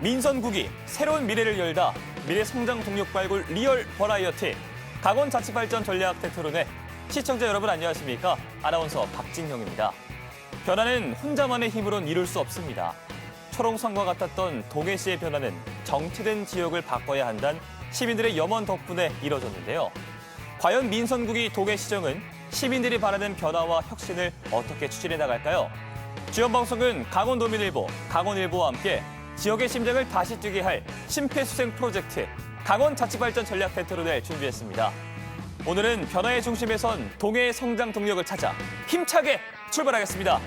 민선국이 새로운 미래를 열다 미래 성장 동력 발굴 리얼 버라이어티 강원자치발전 전략 대토론회 시청자 여러분 안녕하십니까? 아나운서 박진형입니다. 변화는 혼자만의 힘으론 이룰 수 없습니다. 초롱성과 같았던 동해시의 변화는 정체된 지역을 바꿔야 한다는 시민들의 염원 덕분에 이뤄졌는데요. 과연 민선국이 동해시정은 시민들이 바라는 변화와 혁신을 어떻게 추진해 나갈까요? 주연방송은 강원도민일보, 강원일보와 함께 지역의 심장을 다시 뛰게 할 심폐소생 프로젝트 강원자치발전 전략 대토론을 준비했습니다. 오늘은 변화의 중심에 선 동해의 성장 동력을 찾아 힘차게 출발하겠습니다.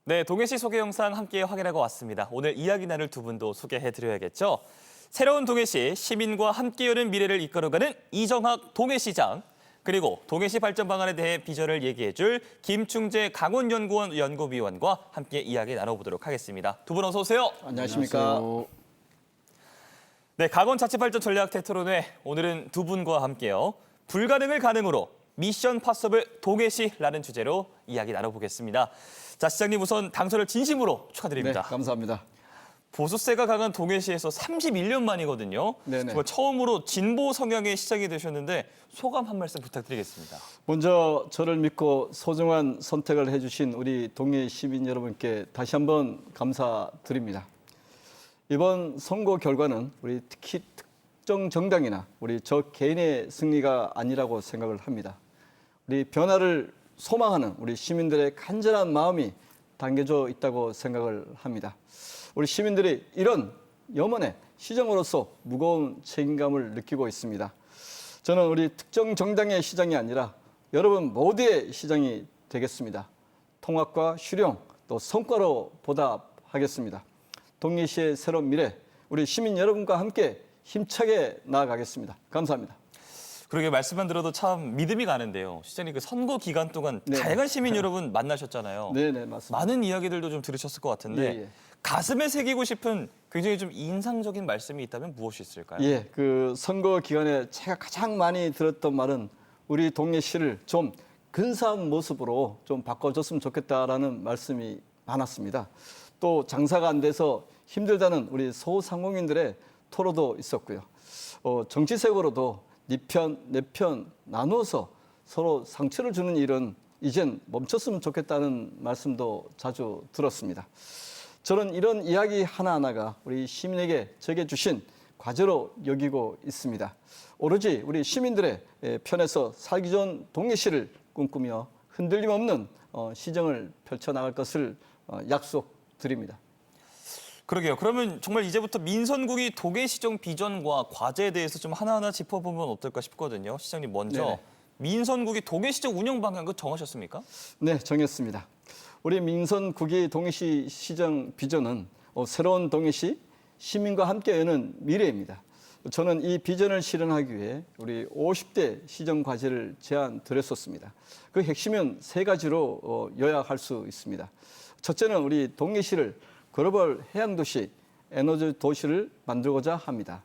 네, 동해시 소개 영상 함께 확인하고 왔습니다. 오늘 이야기 나눌 두 분도 소개해드려야겠죠. 새로운 동해시, 시민과 함께 여는 미래를 이끌어가는 이정학 동해시장, 그리고 동해시 발전 방안에 대해 비전을 얘기해줄 김충재 강원연구원 연구위원과 함께 이야기 나눠보도록 하겠습니다. 두 분 어서 오세요. 안녕하십니까. 네, 강원자치발전 전략 대토론회 오늘은 두 분과 함께요. 불가능을 가능으로 미션 파서블 동해시라는 주제로 이야기 나눠보겠습니다. 자, 시장님 우선 당선을 진심으로 축하드립니다. 네, 감사합니다. 보수세가 강한 동해시에서 31년 만이거든요. 네네. 정말 처음으로 진보 성향의 시작이 되셨는데 소감 한 말씀 부탁드리겠습니다. 먼저 저를 믿고 소중한 선택을 해주신 우리 동해 시민 여러분께 다시 한번 감사드립니다. 이번 선거 결과는 우리 특히 특정 정당이나 우리 저 개인의 승리가 아니라고 생각을 합니다. 우리 변화를 소망하는 우리 시민들의 간절한 마음이 담겨져 있다고 생각을 합니다. 우리 시민들이 이런 염원에 시정으로서 무거운 책임감을 느끼고 있습니다. 저는 우리 특정 정당의 시장이 아니라 여러분 모두의 시장이 되겠습니다. 통합과 실용 또 성과로 보답하겠습니다. 동해시의 새로운 미래 우리 시민 여러분과 함께 힘차게 나아가겠습니다. 감사합니다. 그러게 말씀만 들어도 참 믿음이 가는데요. 시장님 그 선거 기간 동안 네. 다양한 시민 여러분 만나셨잖아요. 네네 맞습니다. 많은 이야기들도 좀 들으셨을 것 같은데 예. 가슴에 새기고 싶은 굉장히 좀 인상적인 말씀이 있다면 무엇이 있을까요? 예, 그 선거 기간에 제가 가장 많이 들었던 말은 우리 동해시를 좀 근사한 모습으로 좀 바꿔줬으면 좋겠다라는 말씀이 많았습니다. 또 장사가 안 돼서 힘들다는 우리 소상공인들의 토로도 있었고요. 정치색으로도 네 편, 내 편 나누어서 서로 상처를 주는 일은 이젠 멈췄으면 좋겠다는 말씀도 자주 들었습니다. 저는 이런 이야기 하나하나가 우리 시민에게 제게 주신 과제로 여기고 있습니다. 오로지 우리 시민들의 편에서 살기 좋은 동해시를 꿈꾸며 흔들림 없는 시정을 펼쳐나갈 것을 약속드립니다. 그러게요. 그러면 정말 이제부터 민선국이 동해시정 비전과 과제에 대해서 좀 하나하나 짚어보면 어떨까 싶거든요. 시장님 먼저 네네. 민선국이 동해시정 운영 방향 정하셨습니까? 네, 정했습니다. 우리 민선국이 동해시 시정 비전은 새로운 동해시, 시민과 함께 여는 미래입니다. 저는 이 비전을 실현하기 위해 우리 50대 시정 과제를 제안드렸었습니다. 그 핵심은 세 가지로 요약할 수 있습니다. 첫째는 우리 동해시를 글로벌 해양도시, 에너지 도시를 만들고자 합니다.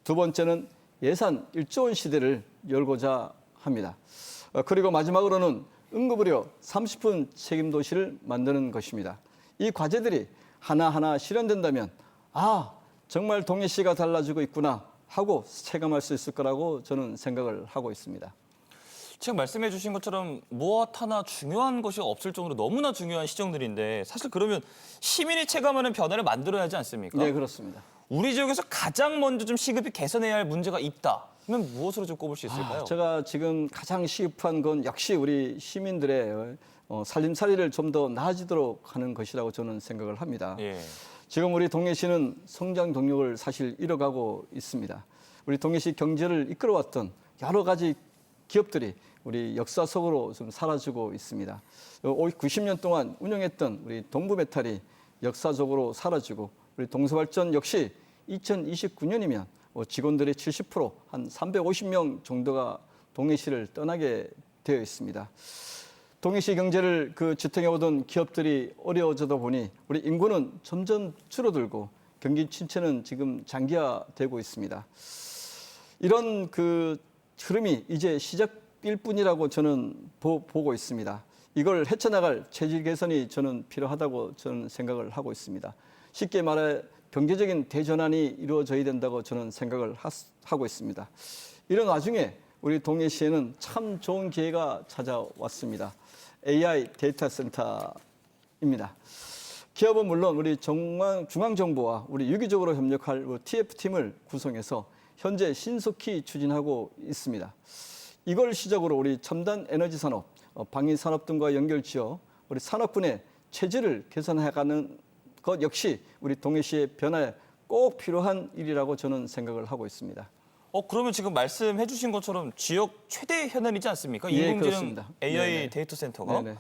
두 번째는 예산 1조 원 시대를 열고자 합니다. 그리고 마지막으로는 응급의료 30분 책임도시를 만드는 것입니다. 이 과제들이 하나하나 실현된다면 정말 동해시가 달라지고 있구나 하고 체감할 수 있을 거라고 저는 생각을 하고 있습니다. 지금 말씀해 주신 것처럼 무엇 하나 중요한 것이 없을 정도로 너무나 중요한 시정들인데 사실 그러면 시민이 체감하는 변화를 만들어야 하지 않습니까? 네, 그렇습니다. 우리 지역에서 가장 먼저 좀 시급히 개선해야 할 문제가 있다. 그러면 무엇으로 좀 꼽을 수 있을까요? 제가 지금 가장 시급한 건 역시 우리 시민들의 살림살이를 좀 더 나아지도록 하는 것이라고 저는 생각을 합니다. 예. 지금 우리 동해시는 성장 동력을 사실 잃어가고 있습니다. 우리 동해시 경제를 이끌어왔던 여러 가지 기업들이 우리 역사 속으로 좀 사라지고 있습니다. 90년 동안 운영했던 우리 동부메탈이 역사적으로 사라지고 우리 동서발전 역시 2029년이면 직원들의 70%한 350명 정도가 동해시를 떠나게 되어 있습니다. 동해시 경제를 지탱해 오던 기업들이 어려워지다 보니 우리 인구는 점점 줄어들고 경기 침체는 지금 장기화되고 있습니다. 이런 흐름이 이제 시작일 뿐이라고 저는 보고 있습니다. 이걸 헤쳐나갈 체질 개선이 저는 필요하다고 저는 생각을 하고 있습니다. 쉽게 말해 경제적인 대전환이 이루어져야 된다고 저는 생각을 하고 있습니다. 이런 와중에 우리 동해시에는 참 좋은 기회가 찾아왔습니다. AI 데이터 센터입니다. 기업은 물론 우리 중앙정부와 우리 유기적으로 협력할 TF팀을 구성해서 현재 신속히 추진하고 있습니다. 이걸 시작으로 우리 첨단 에너지 산업, 방위 산업 등과 연결지어 우리 산업군의 체질을 개선해가는 것 역시 우리 동해시의 변화에 꼭 필요한 일이라고 저는 생각을 하고 있습니다. 그러면 지금 말씀해 주신 것처럼 지역 최대 현안이지 않습니까? 예, 인공지능 그렇습니다. AI 네네. 데이터 센터가. 네네.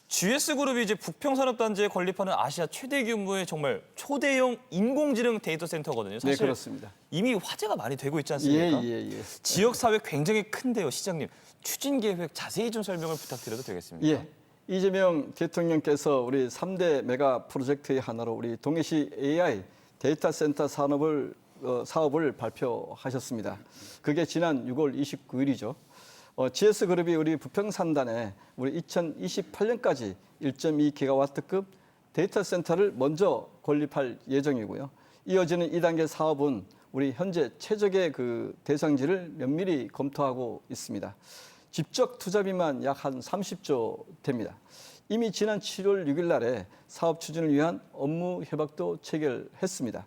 GS그룹이 이제 부평산업단지에 건립하는 아시아 최대 규모의 정말 초대형 인공지능 데이터 센터거든요. 네, 사실 그렇습니다. 이미 화제가 많이 되고 있지 않습니까? 예. 지역 사회 굉장히 큰데요, 시장님. 추진 계획 자세히 좀 설명을 부탁드려도 되겠습니까? 예. 이재명 대통령께서 우리 3대 메가 프로젝트의 하나로 우리 동해시 AI 데이터 센터 사업을 발표하셨습니다. 그게 지난 6월 29일이죠. GS그룹이 우리 부평산단에 우리 2028년까지 1.2기가와트급 데이터 센터를 먼저 건립할 예정이고요. 이어지는 2단계 사업은 우리 현재 최적의 대상지를 면밀히 검토하고 있습니다. 직접 투자비만 약 한 30조 됩니다. 이미 지난 7월 6일 날에 사업 추진을 위한 업무 협약도 체결했습니다.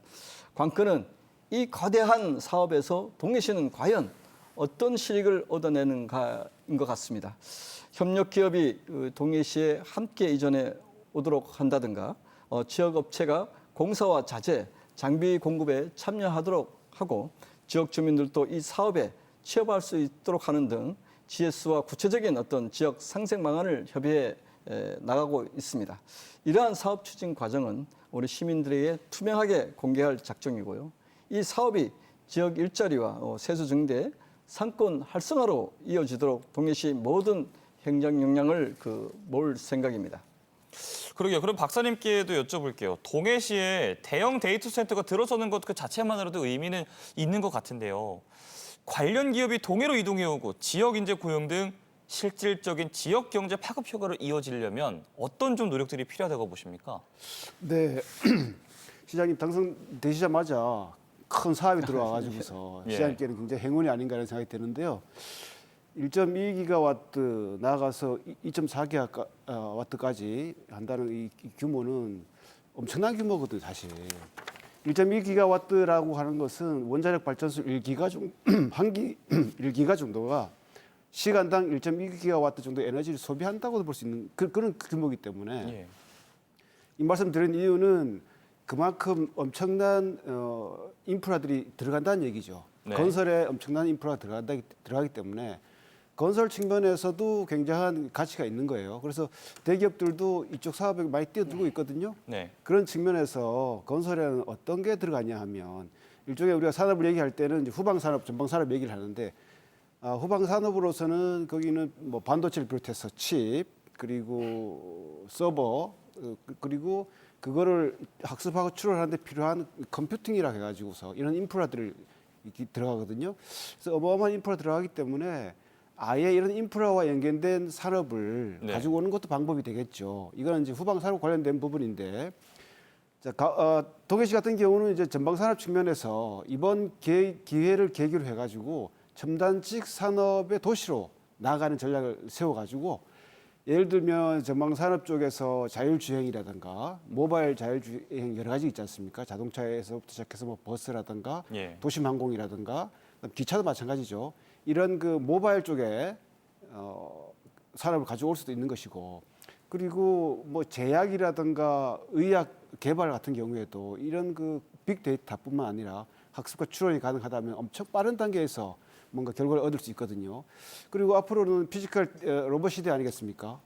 관건은 이 거대한 사업에서 동해시는 과연 어떤 실익을 얻어내는가인 것 같습니다. 협력 기업이 동해시에 함께 이전해 오도록 한다든가 지역 업체가 공사와 자재, 장비 공급에 참여하도록 하고 지역 주민들도 이 사업에 취업할 수 있도록 하는 등 GS와 구체적인 어떤 지역 상생 방안을 협의해 나가고 있습니다. 이러한 사업 추진 과정은 우리 시민들에게 투명하게 공개할 작정이고요. 이 사업이 지역 일자리와 세수 증대, 상권 활성화로 이어지도록 동해시 모든 행정 역량을 모을 생각입니다. 그러게요. 그럼 박사님께도 여쭤볼게요. 동해시에 대형 데이터 센터가 들어서는 것 그 자체만으로도 의미는 있는 것 같은데요. 관련 기업이 동해로 이동해오고 지역 인재 고용 등 실질적인 지역 경제 파급 효과로 이어지려면 어떤 좀 노력들이 필요하다고 보십니까? 네, 시장님 당선되시자마자 큰 사업이 들어와가지고서 예. 시장님께는 굉장히 행운이 아닌가라는 생각이 드는데요. 1.2기가와트 나아가서 2.4기가와트까지 한다는 이 규모는 엄청난 규모거든요, 사실. 1.2기가와트라고 하는 것은 원자력 발전소 1기가 정도가 시간당 1.2기가와트 정도 에너지를 소비한다고도 볼 수 있는 그런 규모이기 때문에 예. 이 말씀 드린 이유는 그만큼 엄청난 인프라들이 들어간다는 얘기죠. 네. 건설에 엄청난 인프라가 들어가기 때문에 건설 측면에서도 굉장한 가치가 있는 거예요. 그래서 대기업들도 이쪽 사업에 많이 뛰어들고 있거든요. 네. 그런 측면에서 건설에는 어떤 게 들어가냐 하면 일종의 우리가 산업을 얘기할 때는 이제 후방산업, 전방산업 얘기를 하는데 후방산업으로서는 거기는 뭐 반도체를 비롯해서 칩 그리고 서버 그리고 그거를 학습하고 추론하는 데 필요한 컴퓨팅이라 해가지고서 이런 인프라들을 들어가거든요. 그래서 어마어마한 인프라 들어가기 때문에 아예 이런 인프라와 연결된 산업을 네. 가지고 오는 것도 방법이 되겠죠. 이거는 이제 후방 산업 관련된 부분인데, 자, 동해시 같은 경우는 이제 전방 산업 측면에서 이번 기회를 계기로 해가지고 첨단직 산업의 도시로 나아가는 전략을 세워가지고 예를 들면 전방 산업 쪽에서 자율주행이라든가 모바일 자율주행 여러 가지 있지 않습니까? 자동차에서부터 시작해서 뭐 버스라든가 예. 도심항공이라든가 기차도 마찬가지죠. 이런 모바일 쪽에 산업을 가져올 수도 있는 것이고 그리고 뭐 제약이라든가 의학 개발 같은 경우에도 이런 그 빅데이터뿐만 아니라 학습과 추론이 가능하다면 엄청 빠른 단계에서 뭔가 결과를 얻을 수 있거든요. 그리고 앞으로는 피지컬 로봇 시대 아니겠습니까?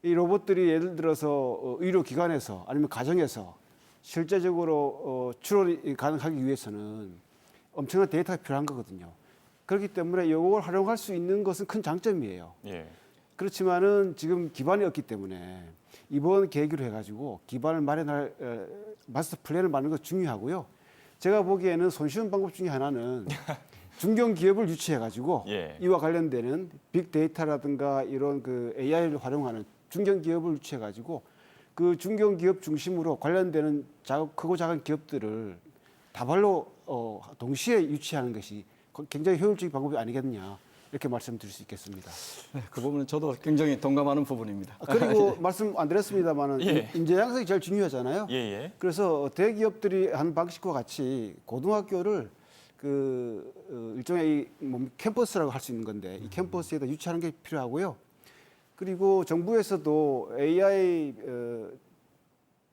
이 로봇들이 예를 들어서 의료기관에서 아니면 가정에서 실제적으로 추론이 가능하기 위해서는 엄청난 데이터가 필요한 거거든요. 그렇기 때문에 이걸 활용할 수 있는 것은 큰 장점이에요. 예. 그렇지만은 지금 기반이 없기 때문에 이번 계기로 해가지고 기반을 마련할 마스터 플랜을 만드는 것 중요하고요. 제가 보기에는 손쉬운 방법 중에 하나는 중견 기업을 유치해가지고 예. 이와 관련되는 빅데이터라든가 이런 그 AI를 활용하는 중견 기업을 유치해가지고 그 중견 기업 중심으로 관련되는 크고 작은 기업들을 다발로 동시에 유치하는 것이 굉장히 효율적인 방법이 아니겠느냐 이렇게 말씀드릴 수 있겠습니다. 네, 그 부분은 저도 굉장히 동감하는 부분입니다. 그리고 말씀 안 드렸습니다만은 예. 인재 양성이 제일 중요하잖아요. 예, 예. 그래서 대기업들이 하는 방식과 같이 고등학교를 그 일종의 캠퍼스라고 할 수 있는 건데 이 캠퍼스에다 유치하는 게 필요하고요. 그리고 정부에서도 AI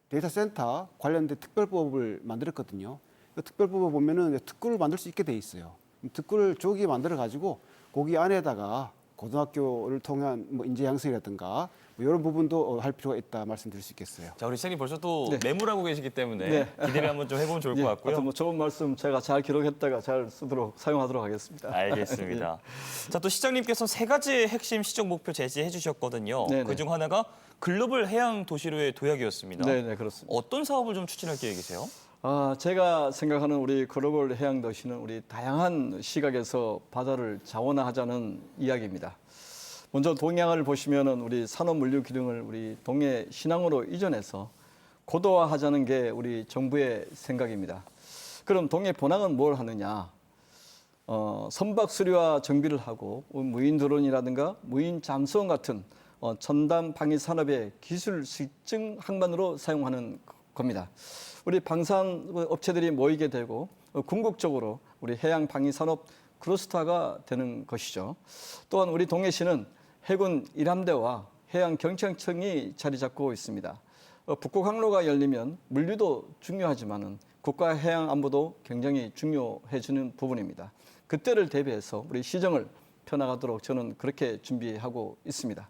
데이터 센터 관련된 특별법을 만들었거든요. 그 특별법을 보면은 특구를 만들 수 있게 돼 있어요. 특구를 조기에 만들어 가지고 거기 안에다가 고등학교를 통한 뭐 인재 양성이라든가 뭐 이런 부분도 할 필요가 있다 말씀드릴 수 있겠어요. 자, 우리 시장님 벌써 또 네. 메모를 하고 계시기 때문에 네. 기대를 한번 좀 해보면 좋을 것 같고요. 하여튼 뭐 좋은 말씀 제가 잘 기록했다가 잘 쓰도록 사용하도록 하겠습니다. 알겠습니다. 자, 또 시장님께서 세 가지의 핵심 시정 목표 제시해 주셨거든요. 네네. 그중 하나가 글로벌 해양 도시로의 도약이었습니다. 네, 네, 그렇습니다. 어떤 사업을 좀 추진할 계획이세요? 제가 생각하는 우리 글로벌 해양 도시는 우리 다양한 시각에서 바다를 자원화하자는 이야기입니다. 먼저 동해안을 보시면은 우리 산업 물류 기능을 우리 동해 신항으로 이전해서 고도화하자는 게 우리 정부의 생각입니다. 그럼 동해 본항은 뭘 하느냐? 선박 수리와 정비를 하고 무인 드론이라든가 무인 잠수원 같은 첨단 방위 산업의 기술 실증 항만으로 사용하는 겁니다. 우리 방산 업체들이 모이게 되고 궁극적으로 우리 해양 방위 산업 클러스터가 되는 것이죠. 또한 우리 동해시는 해군 일함대와 해양 경찰청이 자리 잡고 있습니다. 북극 항로가 열리면 물류도 중요하지만은 국가 해양 안보도 굉장히 중요해지는 부분입니다. 그때를 대비해서 우리 시정을 펴나가도록 저는 그렇게 준비하고 있습니다.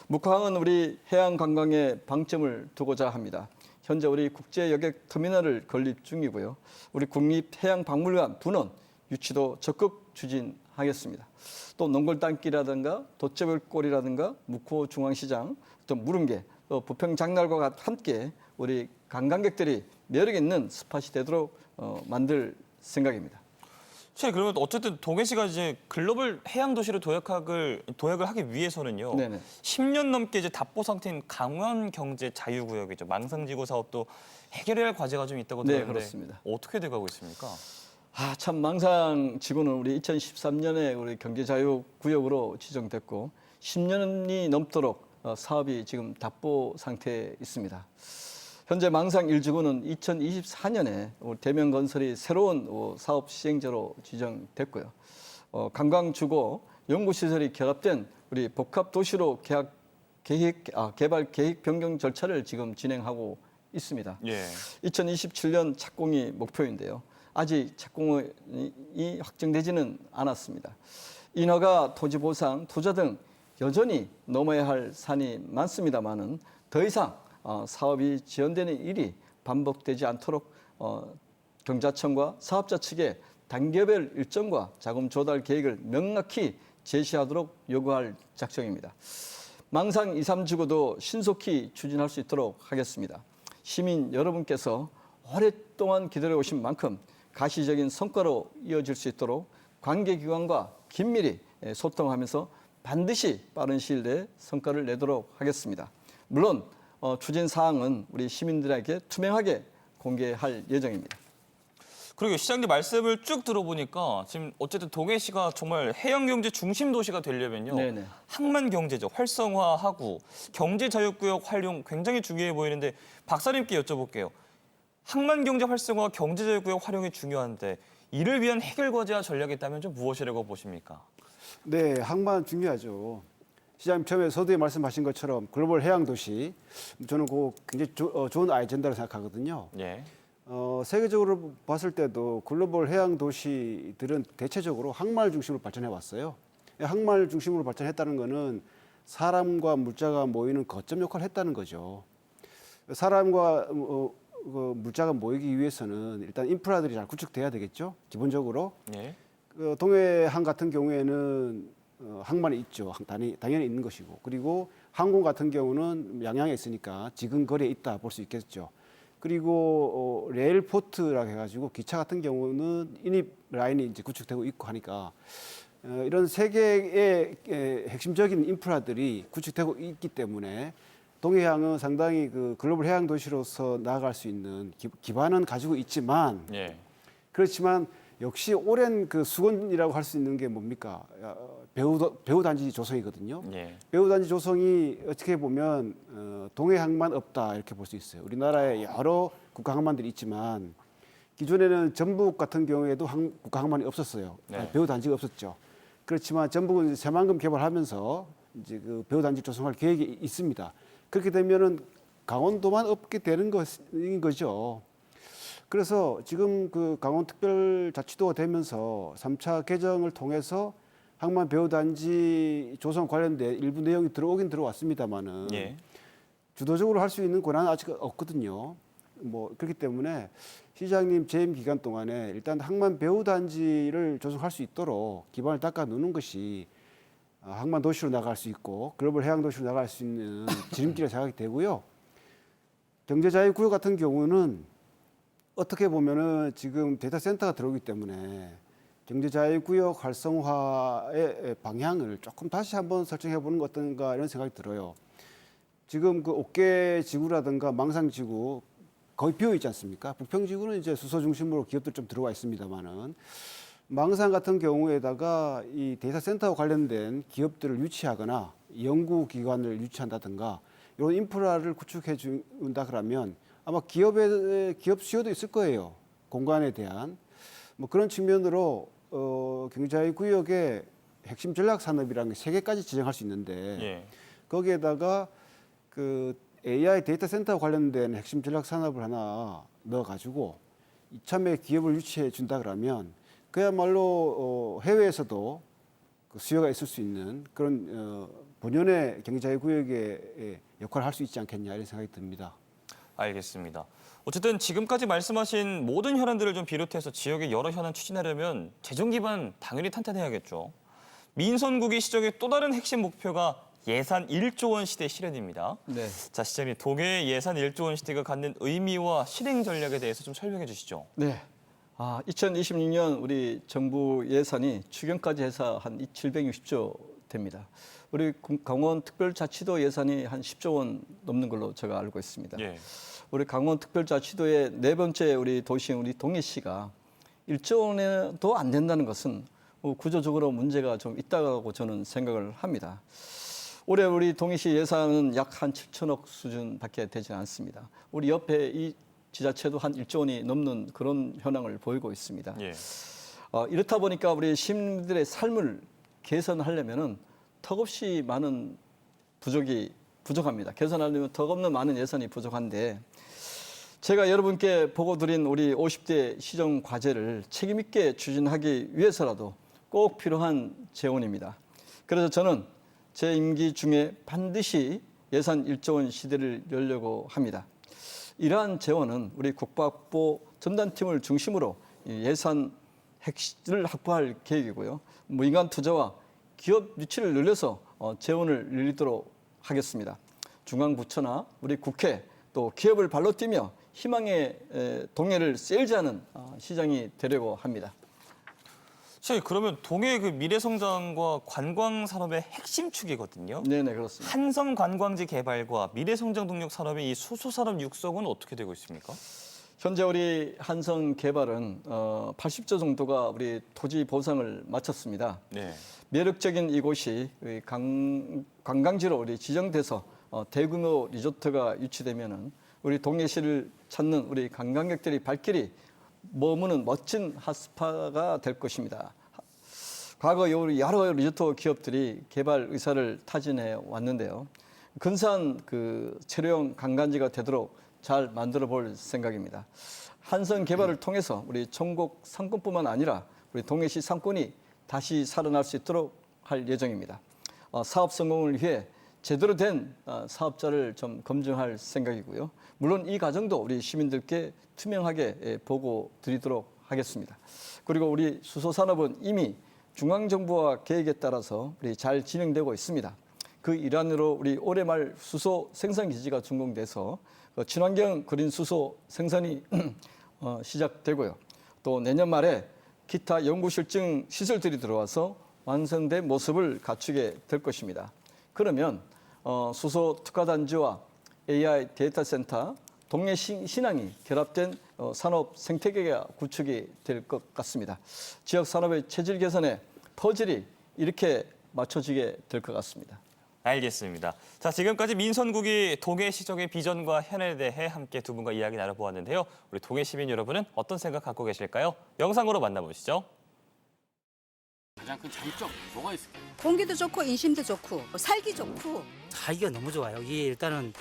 묵항은 우리 해양 관광에 방점을 두고자 합니다. 현재 우리 국제 여객 터미널을 건립 중이고요. 우리 국립해양박물관 분원 유치도 적극 추진하겠습니다. 또 농골단길이라든가 돛제벌골이라든가 묵호 중앙시장, 또 무릉계, 또 부평장날과 함께 우리 관광객들이 매력 있는 스팟이 되도록 만들 생각입니다. 그러면 어쨌든 동해시가 이제 글로벌 해양 도시로 도약을 하기 위해서는요. 네네. 10년 넘게 이제 답보 상태인 강원 경제 자유구역이죠. 망상지구 사업도 해결해야 할 과제가 좀 있다고 네, 들었는데 그렇습니다. 어떻게 돼가고 있습니까? 참 망상지구는 우리 2013년에 우리 경제자유구역으로 지정됐고 10년이 넘도록 사업이 지금 답보 상태에 있습니다. 현재 망상 1지구는 2024년에 대명건설이 새로운 사업 시행자로 지정됐고요. 관광주거, 연구시설이 결합된 우리 복합도시로 개발 계획 변경 절차를 지금 진행하고 있습니다. 예. 2027년 착공이 목표인데요. 아직 착공이 확정되지는 않았습니다. 인허가, 토지 보상, 투자 등 여전히 넘어야 할 산이 많습니다만은 더 이상 사업이 지연되는 일이 반복되지 않도록 경자청과 사업자 측에 단계별 일정과 자금 조달 계획을 명확히 제시하도록 요구할 작정입니다. 망상 2, 3지구도 신속히 추진할 수 있도록 하겠습니다. 시민 여러분께서 오랫동안 기다려오신 만큼 가시적인 성과로 이어질 수 있도록 관계기관과 긴밀히 소통하면서 반드시 빠른 시일 내에 성과를 내도록 하겠습니다. 물론 추진 사항은 우리 시민들에게 투명하게 공개할 예정입니다. 그리고 시장님 말씀을 쭉 들어보니까 지금 어쨌든 동해시가 정말 해양경제 중심 도시가 되려면요. 네네. 항만 경제적 활성화하고 경제자유구역 활용 굉장히 중요해 보이는데 박사님께 여쭤볼게요. 항만 경제 활성화, 경제자유구역 활용이 중요한데 이를 위한 해결 과제와 전략이 있다면 좀 무엇이라고 보십니까? 네, 항만 중요하죠. 시장님 처음에 서두에 말씀하신 것처럼 글로벌 해양 도시 저는 그 굉장히 좋은 아이젠다라고 생각하거든요. 예. 세계적으로 봤을 때도 글로벌 해양 도시들은 대체적으로 항만 중심으로 발전해 왔어요. 항만 중심으로 발전했다는 것은 사람과 물자가 모이는 거점 역할을 했다는 거죠. 사람과 물자가 모이기 위해서는 일단 인프라들이 잘 구축돼야 되겠죠. 기본적으로. 예. 동해항 같은 경우에는 항만이 있죠. 당연히 있는 것이고. 그리고 항공 같은 경우는 양양에 있으니까 지근거리에 있다 볼 수 있겠죠. 그리고 레일포트라고 해가지고 기차 같은 경우는 인입 라인이 이제 구축되고 있고 하니까 이런 세 개의 핵심적인 인프라들이 구축되고 있기 때문에 동해항은 상당히 그 글로벌 해양 도시로서 나아갈 수 있는 기반은 가지고 있지만 예. 그렇지만 역시 오랜 그 수건이라고 할 수 있는 게 뭡니까? 배후 단지 조성이거든요. 예. 배후 단지 조성이 어떻게 보면 동해항만 없다 이렇게 볼 수 있어요. 우리나라에 여러 국가항만들이 있지만 기존에는 전북 같은 경우에도 국가항만이 없었어요. 네. 배후 단지가 없었죠. 그렇지만 전북은 이제 새만금 개발하면서 이제 그 배후 단지 조성할 계획이 있습니다. 그렇게 되면은 강원도만 없게 되는 것인 거죠. 그래서 지금 그 강원특별자치도가 되면서 3차 개정을 통해서 항만 배후단지 조성 관련된 일부 내용이 들어오긴 들어왔습니다만은 예. 주도적으로 할 수 있는 권한은 아직 없거든요. 뭐 그렇기 때문에 시장님 재임 기간 동안에 일단 항만 배후단지를 조성할 수 있도록 기반을 닦아 놓는 것이 항만 도시로 나갈 수 있고 글로벌 해양 도시로 나갈 수 있는 지름길에 생각이 되고요. 경제자유구역 같은 경우는 어떻게 보면은 지금 데이터 센터가 들어오기 때문에 경제자유구역 활성화의 방향을 조금 다시 한번 설정해 보는 것 어떤가 이런 생각이 들어요. 지금 그 옥계지구라든가 망상지구 거의 비어 있지 않습니까? 부평지구는 이제 수소 중심으로 기업들 좀 들어와 있습니다만은 망상 같은 경우에다가 이 데이터 센터와 관련된 기업들을 유치하거나 연구기관을 유치한다든가 이런 인프라를 구축해 준다 그러면 아마 기업 수요도 있을 거예요. 공간에 대한 뭐 그런 측면으로 경제자유구역의 핵심 전략 산업이라는 게 3개까지 지정할 수 있는데 예. 거기에다가 그 AI 데이터 센터 관련된 핵심 전략 산업을 하나 넣어가지고 이참에 기업을 유치해 준다 그러면 그야말로 해외에서도 그 수요가 있을 수 있는 그런 본연의 경제자유구역의 역할을 할 수 있지 않겠냐 이런 생각이 듭니다. 알겠습니다. 어쨌든 지금까지 말씀하신 모든 현안들을 좀 비롯해서 지역의 여러 현안 추진하려면 재정 기반 당연히 탄탄해야겠죠. 민선국이 시정의 또 다른 핵심 목표가 예산 1조 원 시대 실현입니다. 네. 자, 시장님, 동해의 예산 1조 원 시대가 갖는 의미와 실행 전략에 대해서 좀 설명해 주시죠. 네. 2026년 우리 정부 예산이 추경까지 해서 한 760조 됩니다. 우리 강원특별자치도 예산이 한 10조 원 넘는 걸로 제가 알고 있습니다. 예. 우리 강원특별자치도의 4번째 우리 도시인 우리 동해시가 1조 원에도 안 된다는 것은 구조적으로 문제가 좀 있다고 저는 생각을 합니다. 올해 우리 동해시 예산은 약 한 7천억 수준밖에 되지 않습니다. 우리 옆에 이 지자체도 한 1조 원이 넘는 그런 현황을 보이고 있습니다. 예. 이렇다 보니까 우리 시민들의 삶을 개선하려면은 턱없이 많은 부족합니다. 개선하려면 턱없는 많은 예산이 부족한데 제가 여러분께 보고 드린 우리 50대 시정 과제를 책임 있게 추진하기 위해서라도 꼭 필요한 재원입니다. 그래서 저는 제 임기 중에 반드시 예산 1조 원 시대를 열려고 합니다. 이러한 재원은 우리 국방부 전담팀을 중심으로 예산 핵심을 확보할 계획이고요. 민간 투자와 기업 유치를 늘려서 재원을 늘리도록 하겠습니다. 중앙부처나 우리 국회 또 기업을 발로 뛰며 희망의 동해를 세일즈하는 시장이 되려고 합니다. 시장님, 그러면 동해 그 미래 성장과 관광 산업의 핵심 축이거든요. 네네 그렇습니다. 한섬 관광지 개발과 미래 성장 동력 산업의 이 수소 산업 육성은 어떻게 되고 있습니까? 현재 우리 한성 개발은 80조 정도가 우리 토지 보상을 마쳤습니다. 네. 매력적인 이곳이 관광지로 우리 지정돼서 대규모 리조트가 유치되면은 우리 동해시를 찾는 우리 관광객들이 발길이 머무는 멋진 핫스파가 될 것입니다. 과거 우리 여러 리조트 기업들이 개발 의사를 타진해 왔는데요. 근사한 그 체류형 관광지가 되도록 잘 만들어 볼 생각입니다. 한성 개발을 통해서 우리 청곡 상권뿐만 아니라 우리 동해시 상권이 다시 살아날 수 있도록 할 예정입니다. 사업 성공을 위해 제대로 된 사업자를 좀 검증할 생각이고요. 물론 이 과정도 우리 시민들께 투명하게 보고 드리도록 하겠습니다. 그리고 우리 수소산업은 이미 중앙정부와 계획에 따라서 우리 잘 진행되고 있습니다. 그 일환으로 우리 올해 말 수소 생산 기지가 준공돼서 친환경 그린 수소 생산이 시작되고요. 또 내년 말에 기타 연구실증 시설들이 들어와서 완성된 모습을 갖추게 될 것입니다. 그러면 수소 특화단지와 AI 데이터 센터, 동해 신항이 결합된 산업 생태계가 구축이 될 것 같습니다. 지역 산업의 체질 개선에 퍼즐이 이렇게 맞춰지게 될 것 같습니다. 알겠습니다. 자, 지금까지 민선국이 동해시정의 비전과 현안에 대해 함께 두 분과 이야기 나눠보았는데요. 우리 동해 시민 여러분은 어떤 생각 갖고 계실까요? 영상으로 만나보시죠. 가장 큰 장점 뭐가 있을까요? 공기도 좋고 인심도 좋고 살기 좋고 살기가 너무 좋아요. 이게 일단은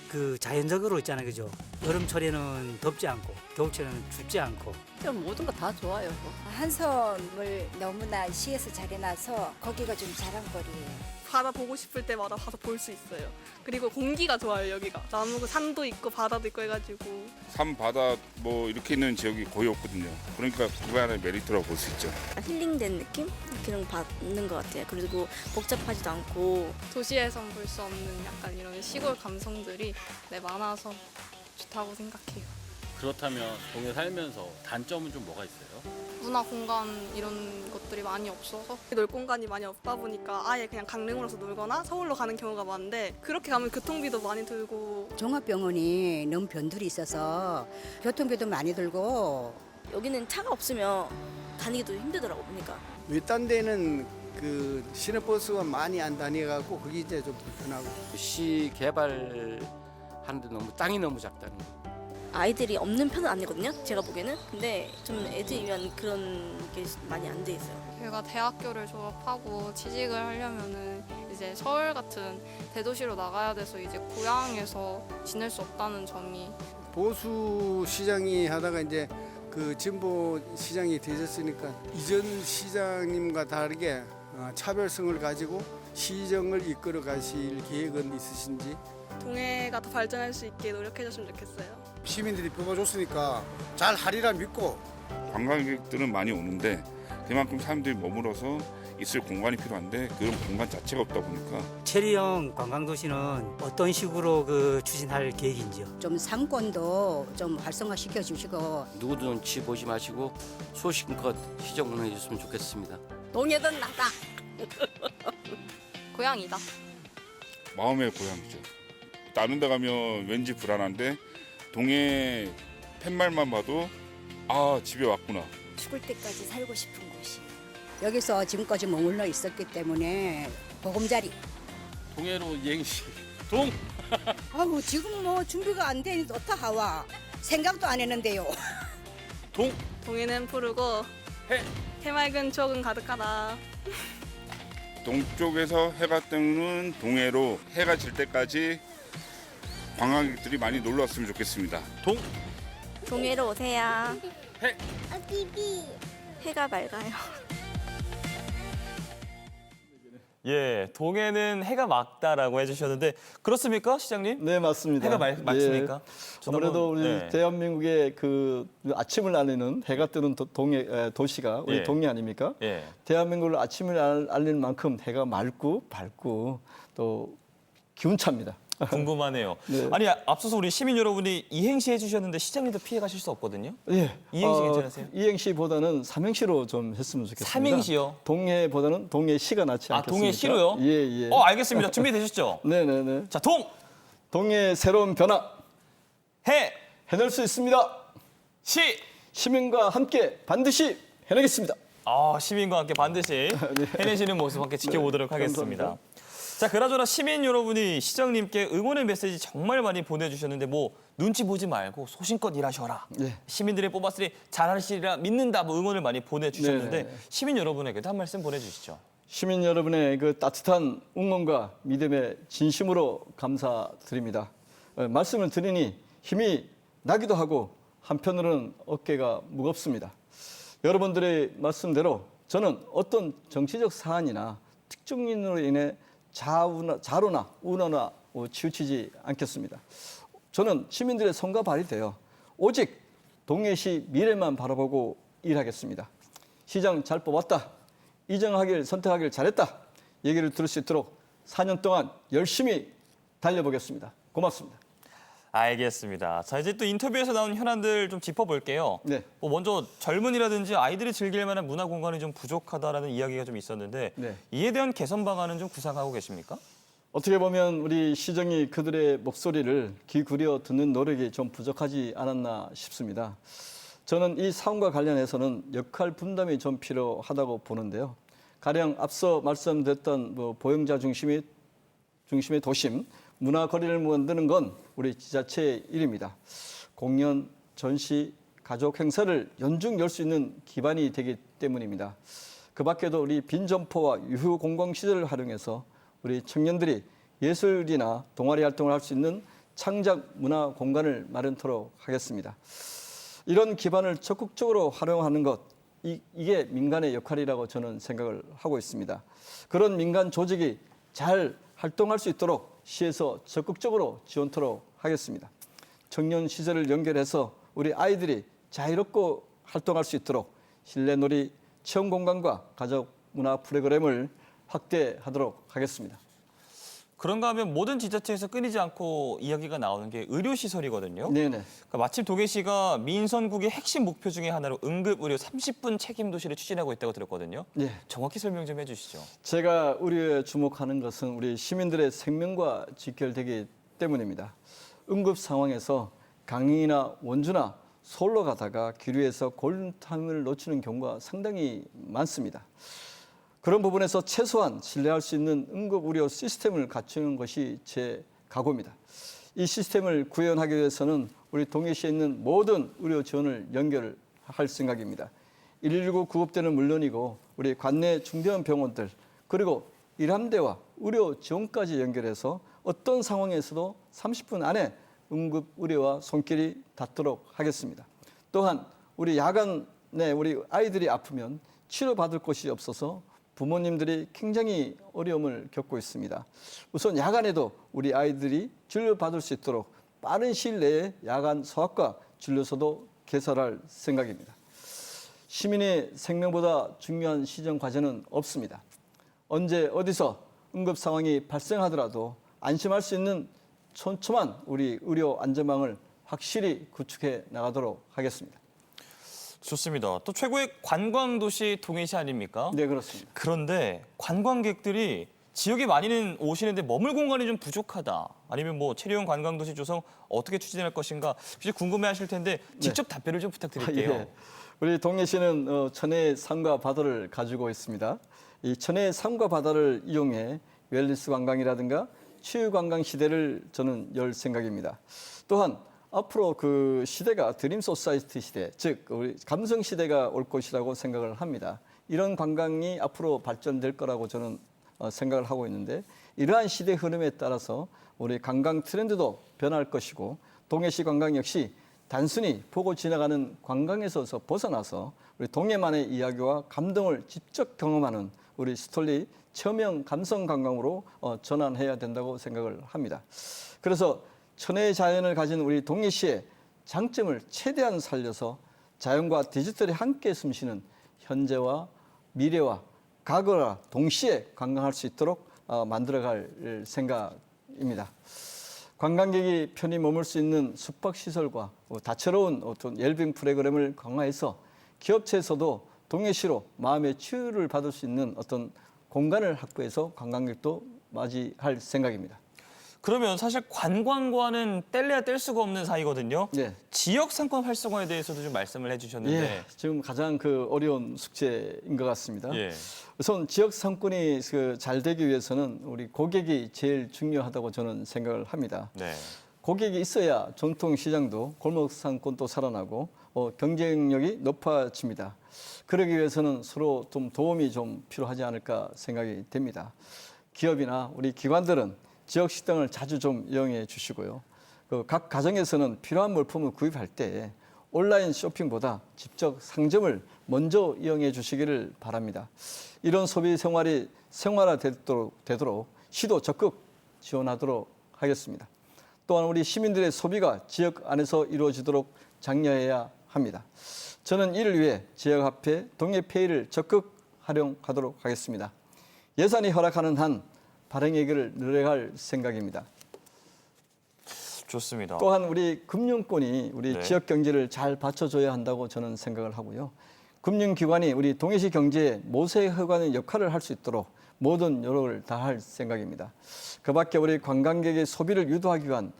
그 자연적으로 있잖아요, 그죠? 여름철에는 덥지 않고 겨울철에는 춥지 않고. 좀 모든 거 다 좋아요. 한섬을 너무나 시에서 잘 해놔서 거기가 좀 자랑거리예요. 바다 보고 싶을 때마다 가서 볼 수 있어요. 그리고 공기가 좋아요, 여기가. 나무 산도 있고 바다도 있고 해가지고. 산, 바다 뭐 이렇게 있는 지역이 거의 없거든요. 그러니까 그거 하나의 메리트라고 볼 수 있죠. 힐링된 느낌? 그런 거 받는 것 같아요. 그리고 복잡하지도 않고. 도시에선 볼 수 없는 약간 이런 시골 감성들이 많아서 좋다고 생각해요. 그렇다면 동해 살면서 단점은 좀 뭐가 있어요? 문화 공간 이런 것들이 많이 없어서 놀 공간이 많이 없다 보니까 아예 그냥 강릉으로서 놀거나 서울로 가는 경우가 많은데 그렇게 가면 교통비도 많이 들고 종합병원이 너무 변들이 있어서 교통비도 많이 들고 여기는 차가 없으면 다니기도 힘들더라고 보니까. 윗단 데는 그 시내버스가 많이 안 다녀가고 그게 이제 좀 불편하고. 시 개발하는데 너무 땅이 너무 작다는 거. 아이들이 없는 편은 아니거든요, 제가 보기에는. 근데 좀 애들 위한 그런 게 많이 안 돼 있어요. 제가 대학교를 졸업하고 취직을 하려면은 이제 서울 같은 대도시로 나가야 돼서 이제 고향에서 지낼 수 없다는 점이 보수 시장이 하다가 이제 그 진보 시장이 되셨으니까 이전 시장님과 다르게 차별성을 가지고 시정을 이끌어 가실 계획은 있으신지? 동해가 더 발전할 수 있게 노력해줬으면 좋겠어요. 시민들이 뽑아줬으니까 잘 하리라 믿고. 관광객들은 많이 오는데 그만큼 사람들이 머물어서 있을 공간이 필요한데 그런 공간 자체가 없다 보니까 체류형 관광도시는 어떤 식으로 그 추진할 계획인지요? 좀 상권도 좀 활성화시켜 주시고 누구도 눈치 보지 마시고 소신껏 시정 운영해 줬으면 좋겠습니다. 동해든 나다. 고향이다. 마음의 고향이죠. 다른 데 가면 왠지 불안한데 동해 팻말만 봐도 아 집에 왔구나. 죽을 때까지 살고 싶은 곳이. 여기서 지금까지 머물러 있었기 때문에 보금자리. 동해로 이행시 아우 지금 뭐 준비가 안 되니 어떡 하와. 생각도 안 했는데요. 동해는 푸르고 해맑은 추억은 가득하다. 동쪽에서 해가 뜨는 동해로 해가 질 때까지 관광객들이 많이 놀러 왔으면 좋겠습니다. 동해로 오세요. 해가 맑아요. 예, 동해는 해가 맑다라고 해주셨는데 그렇습니까, 시장님? 네, 맞습니다. 해가 맑습니까? 예. 아무래도 우리 네. 대한민국의 그 아침을 알리는 해가 뜨는 도시가 우리 예. 동해 아닙니까? 예. 대한민국을 아침을 알리는 만큼 해가 맑고 밝고 또 기운찹니다. 궁금하네요. 네. 아니, 앞서서 우리 시민 여러분이 이행시 해주셨는데 시장님도 피해 가실 수 없거든요. 예. 이행시 괜찮으세요? 이행시보다는 삼행시로 좀 했으면 좋겠습니다. 삼행시요? 동해보다는 동해시가 낫지 아, 않겠습니까? 동해시로요? 예, 예. 알겠습니다. 준비되셨죠? 네네네. 자, 동해의 새로운 변화 해, 해낼 수 있습니다. 시. 시민과 함께 반드시 해내겠습니다. 시민과 함께 반드시 해내시는 모습 함께 지켜보도록 하겠습니다. 감사합니다. 자, 그나저나 시민 여러분이 시장님께 응원의 메시지 정말 많이 보내주셨는데 뭐 눈치 보지 말고 소신껏 일하셔라. 네. 시민들이 뽑았으니 잘하시리라 믿는다. 뭐 응원을 많이 보내주셨는데 네. 시민 여러분에게도 한 말씀 보내주시죠. 시민 여러분의 그 따뜻한 응원과 믿음에 진심으로 감사드립니다. 말씀을 드리니 힘이 나기도 하고 한편으로는 어깨가 무겁습니다. 여러분들의 말씀대로 저는 어떤 정치적 사안이나 특정인으로 인해 자로나 우너나 치우치지 않겠습니다. 저는 시민들의 손과 발이 되어 오직 동해시 미래만 바라보고 일하겠습니다. 시장 잘 뽑았다. 선택하길 잘했다. 얘기를 들을 수 있도록 4년 동안 열심히 달려보겠습니다. 고맙습니다. 알겠습니다. 자, 이제 또 인터뷰에서 나온 현안들 좀 짚어볼게요. 네. 뭐 먼저 젊은이라든지 아이들이 즐길 만한 문화 공간이 좀 부족하다라는 이야기가 좀 있었는데 네. 이에 대한 개선 방안은 좀 구상하고 계십니까? 어떻게 보면 우리 시정이 그들의 목소리를 기울여 듣는 노력이 좀 부족하지 않았나 싶습니다. 저는 이 사안과 관련해서는 역할 분담이 좀 필요하다고 보는데요. 가령 앞서 말씀드렸던 보행자 중심의 도심, 문화거리를 만드는 건 우리 지자체의 일입니다. 공연, 전시, 가족 행사를 연중 열 수 있는 기반이 되기 때문입니다. 그 밖에도 우리 빈점포와 유휴 공공시설을 활용해서 우리 청년들이 예술이나 동아리 활동을 할 수 있는 창작 문화 공간을 마련토록 하겠습니다. 이런 기반을 적극적으로 활용하는 것, 이게 민간의 역할이라고 저는 생각을 하고 있습니다. 그런 민간 조직이 잘 활동할 수 있도록 시에서 적극적으로 지원토록 하겠습니다. 청년 시설을 연결해서 우리 아이들이 자유롭게 활동할 수 있도록 실내 놀이, 체험 공간과 가족 문화 프로그램을 확대하도록 하겠습니다. 그런가 하면 모든 지자체에서 끊이지 않고 이야기가 나오는 게 의료시설이거든요. 네네. 그러니까 마침 도계시가 민선국의 핵심 목표 중에 하나로 응급의료 30분 책임도시를 추진하고 있다고 들었거든요. 네. 정확히 설명 좀 해주시죠. 제가 의료에 주목하는 것은 우리 시민들의 생명과 직결되기 때문입니다. 응급 상황에서 강인이나 원주나 서울로 가다가 기류에서 골든타임을 놓치는 경우가 상당히 많습니다. 그런 부분에서 최소한 신뢰할 수 있는 응급의료 시스템을 갖추는 것이 제 각오입니다. 이 시스템을 구현하기 위해서는 우리 동해시에 있는 모든 의료 지원을 연결할 생각입니다. 119 구급대는 물론이고 우리 관내 중대형 병원들 그리고 일함대와 의료 지원까지 연결해서 어떤 상황에서도 30분 안에 응급의료와 손길이 닿도록 하겠습니다. 또한 우리 야간에 우리 아이들이 아프면 치료받을 곳이 없어서 부모님들이 굉장히 어려움을 겪고 있습니다. 우선 야간에도 우리 아이들이 진료받을 수 있도록 빠른 시일 내에 야간 소아과 진료소도 개설할 생각입니다. 시민의 생명보다 중요한 시정 과제는 없습니다. 언제 어디서 응급 상황이 발생하더라도 안심할 수 있는 촘촘한 우리 의료 안전망을 확실히 구축해 나가도록 하겠습니다. 좋습니다. 또 최고의 관광도시 동해시 아닙니까? 네, 그렇습니다. 그런데 관광객들이 지역에 많이는 오시는데 머물 공간이 좀 부족하다. 아니면 뭐 체류형 관광도시 조성 어떻게 추진할 것인가 혹시 궁금해하실 텐데 직접 답변을 좀 부탁드릴게요. 예. 우리 동해시는 천혜의 산과 바다를 가지고 있습니다. 이 천혜의 산과 바다를 이용해 웰니스 관광이라든가 치유 관광 시대를 저는 열 생각입니다. 또한 앞으로 그 시대가 드림 소사이티 시대, 즉 우리 감성 시대가 올 것이라고 생각을 합니다. 이런 관광이 앞으로 발전될 거라고 저는 생각을 하고 있는데 이러한 시대 흐름에 따라서 우리 관광 트렌드도 변할 것이고 동해시 관광 역시 단순히 보고 지나가는 관광에서 벗어나서 우리 동해만의 이야기와 감동을 직접 경험하는 우리 스토리 체험형 감성 관광으로 전환해야 된다고 생각을 합니다. 그래서 천혜의 자연을 가진 우리 동해시의 장점을 최대한 살려서 자연과 디지털이 함께 숨쉬는 현재와 미래와 과거와 동시에 관광할 수 있도록 만들어갈 생각입니다. 관광객이 편히 머물 수 있는 숙박시설과 다채로운 어떤 웰빙 프로그램을 강화해서 기업체에서도 동해시로 마음의 치유를 받을 수 있는 어떤 공간을 확보해서 관광객도 맞이할 생각입니다. 그러면 사실 관광과는 뗄래야 뗄 수가 없는 사이거든요. 예. 지역 상권 활성화에 대해서도 좀 말씀을 해주셨는데. 예, 지금 가장 그 어려운 숙제인 것 같습니다. 예. 우선 지역 상권이 잘 되기 위해서는 우리 고객이 제일 중요하다고 저는 생각을 합니다. 네. 고객이 있어야 전통 시장도 골목 상권도 살아나고 경쟁력이 높아집니다. 그러기 위해서는 서로 좀 도움이 좀 필요하지 않을까 생각이 됩니다. 기업이나 우리 기관들은 지역 식당을 자주 좀 이용해 주시고요. 각 가정에서는 필요한 물품을 구입할 때 온라인 쇼핑보다 직접 상점을 먼저 이용해 주시기를 바랍니다. 이런 소비 생활이 생활화되도록 시도 적극 지원하도록 하겠습니다. 또한 우리 시민들의 소비가 지역 안에서 이루어지도록 장려해야 합니다. 저는 이를 위해 지역화폐 동해페이를 적극 활용하도록 하겠습니다. 예산이 허락하는 한 발행액을 늘려갈 생각입니다. 좋습니다. 또한 우리 금융권이 우리 네. 지역 경제를 잘 받쳐줘야 한다고 저는 생각을 하고요. 금융기관이 우리 동해시 경제에 모세혈관의 역할을 할 수 있도록 모든 노력을 다할 생각입니다. 그밖에 우리 관광객의 소비를 유도하기 위한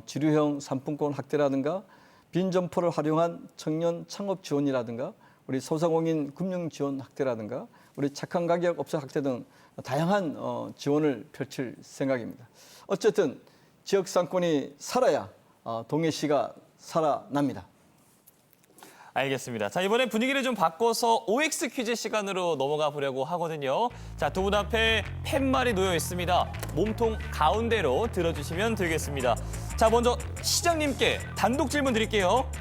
지류형 상품권 확대라든가 빈점포를 활용한 청년 창업 지원이라든가 우리 소상공인 금융 지원 확대라든가 우리 착한 가격 업소 확대 등 다양한 지원을 펼칠 생각입니다. 어쨌든 지역 상권이 살아야 동해시가 살아납니다. 알겠습니다. 자, 이번엔 분위기를 좀 바꿔서 OX 퀴즈 시간으로 넘어가 보려고 하거든요. 자, 두 분 앞에 팻말이 놓여 있습니다. 몸통 가운데로 들어주시면 되겠습니다. 자, 먼저 시장님께 단독 질문 드릴게요.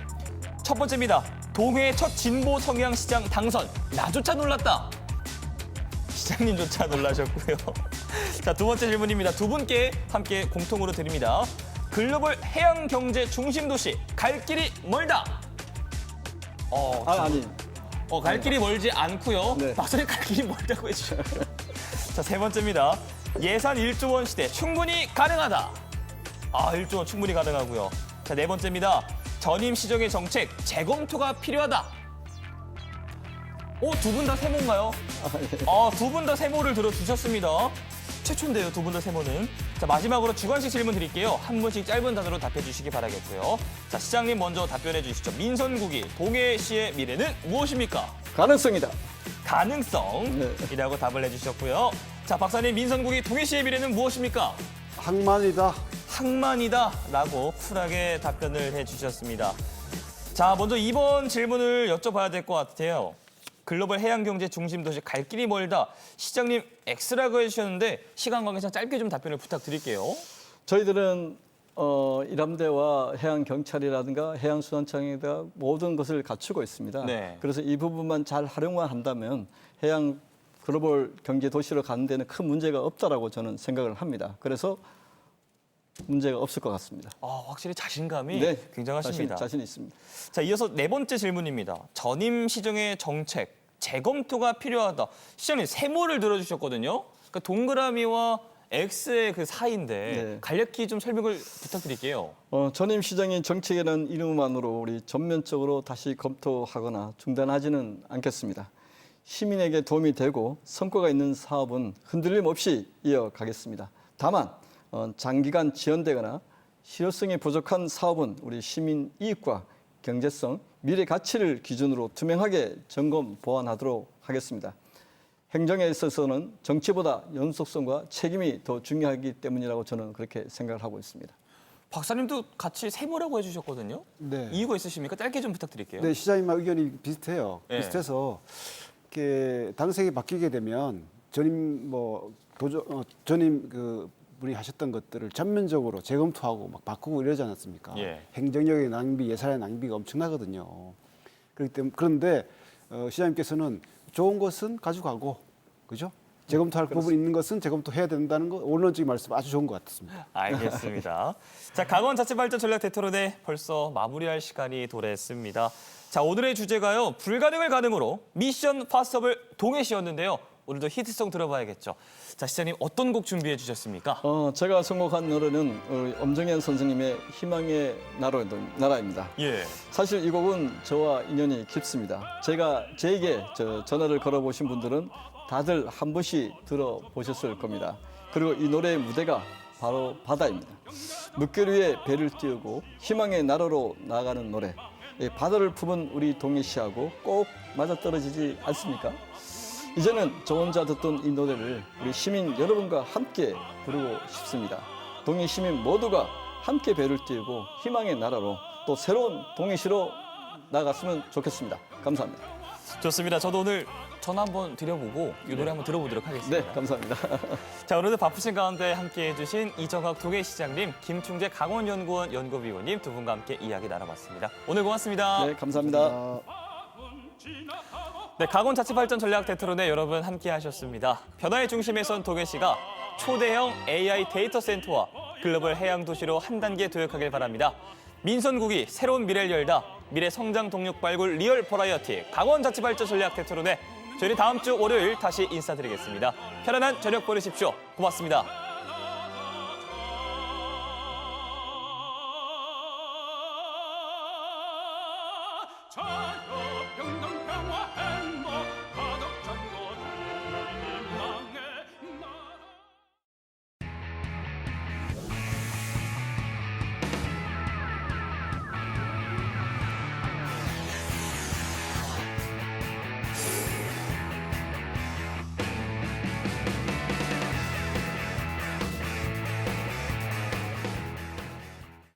첫 번째입니다. 동해 첫 진보 성향 시장 당선. 나조차 놀랐다. 시장님조차 놀라셨고요. 자, 두 번째 질문입니다. 두 분께 함께 공통으로 드립니다. 글로벌 해양 경제 중심 도시 갈 길이 멀다. 아니. 갈 길이 멀지 않고요. 네. 박사님 갈 길이 멀다고 해주셨고요. 자, 세 번째입니다. 예산 1조 원 시대 충분히 가능하다. 1조 원 충분히 가능하고요. 자, 네 번째입니다. 전임 시정의 정책 재검토가 필요하다. 두 분 다 세모인가요? 두 분 다 세모를 들어주셨습니다. 최초인데요, 두 분 다 세모는. 자, 마지막으로 주관식 질문 드릴게요. 한 분씩 짧은 단어로 답해 주시기 바라겠고요. 자, 시장님 먼저 답변해 주시죠. 민선국이 동해시의 미래는 무엇입니까? 가능성이다. 가능성이라고 답을 해주셨고요. 자, 박사님, 민선국이 동해시의 미래는 무엇입니까? 항만이다. 항만이다라고 쿨하게 답변을 해주셨습니다. 자, 먼저 이번 질문을 여쭤봐야 될 것 같아요. 글로벌 해양경제 중심 도시 갈 길이 멀다. 시장님 X라고 해주셨는데 시간 관계상 짧게 좀 답변을 부탁드릴게요. 저희들은 일함대와 해양경찰이라든가 해양수산청에다 모든 것을 갖추고 있습니다. 네. 그래서 이 부분만 잘 활용만 한다면 해양 글로벌 경제 도시로 가는 데는 큰 문제가 없다라고 저는 생각을 합니다. 그래서 문제가 없을 것 같습니다. 확실히 자신감이 네, 굉장하십니다. 자신 있습니다. 자, 이어서 네 번째 질문입니다. 전임 시정의 정책 재검토가 필요하다. 시장님 세모를 들어주셨거든요. 그러니까 동그라미와 X의 그 사이인데 네. 간략히 좀 설명을 부탁드릴게요. 전임 시장의 정책이라는 이름만으로 우리 전면적으로 다시 검토하거나 중단하지는 않겠습니다. 시민에게 도움이 되고 성과가 있는 사업은 흔들림 없이 이어가겠습니다. 다만 장기간 지연되거나 실효성이 부족한 사업은 우리 시민 이익과 경제성, 미래 가치를 기준으로 투명하게 점검 보완하도록 하겠습니다. 행정에 있어서는 정치보다 연속성과 책임이 더 중요하기 때문이라고 저는 그렇게 생각을 하고 있습니다. 박사님도 같이 세모라고 해주셨거든요. 네. 이유가 있으십니까? 짧게 좀 부탁드릴게요. 네, 시장님과 의견이 비슷해요. 네. 비슷해서 이렇게 당색이 바뀌게 되면 전임 분이 하셨던 것들을 전면적으로 재검토하고 막 바꾸고 이러지 않았습니까? 예. 행정력의 낭비, 예산의 낭비가 엄청나거든요. 그렇기 때문에 그런데 시장님께서는 좋은 것은 가져가고, 그죠? 재검토할 부분이 있는 것은 재검토해야 된다는 거 원론적인 말씀 아주 좋은 것 같습니다. 알겠습니다. 자, 강원자치발전 전략 대토론회 벌써 마무리할 시간이 도래했습니다. 자, 오늘의 주제가요. 불가능을 가능으로 미션 파스업을 동해시였는데요. 오늘도 히트송 들어봐야겠죠. 자, 시장님 어떤 곡 준비해 주셨습니까? 제가 선곡한 노래는 우리 엄정현 선생님의 희망의 나라입니다. 예. 사실 이 곡은 저와 인연이 깊습니다. 제에게 전화를 걸어보신 분들은 다들 한 번씩 들어보셨을 겁니다. 그리고 이 노래의 무대가 바로 바다입니다. 물결 위에 배를 띄우고 희망의 나라로 나아가는 노래. 바다를 품은 우리 동해시하고 꼭 맞아떨어지지 않습니까? 이제는 저 혼자 듣던 이 노래를 우리 시민 여러분과 함께 부르고 싶습니다. 동해 시민 모두가 함께 배를 띄우고 희망의 나라로 또 새로운 동해시로 나아갔으면 좋겠습니다. 감사합니다. 좋습니다. 저도 오늘 전화 한번 드려보고 이 노래 한번 들어보도록 하겠습니다. 네, 감사합니다. 자, 오늘도 바쁘신 가운데 함께해 주신 이정학 동해시장님, 김충재 강원연구원 연구위원님 두 분과 함께 이야기 나눠봤습니다. 오늘 고맙습니다. 네, 감사합니다. 네, 강원자치발전 전략 토론회 여러분 함께 하셨습니다. 변화의 중심에 선 동해시가 초대형 AI 데이터 센터와 글로벌 해양 도시로 한 단계 도약하길 바랍니다. 민선국이 새로운 미래를 열다 미래 성장 동력 발굴 리얼 버라이어티 강원자치발전 전략 토론회 저희는 다음 주 월요일 다시 인사드리겠습니다. 편안한 저녁 보내십시오. 고맙습니다. 자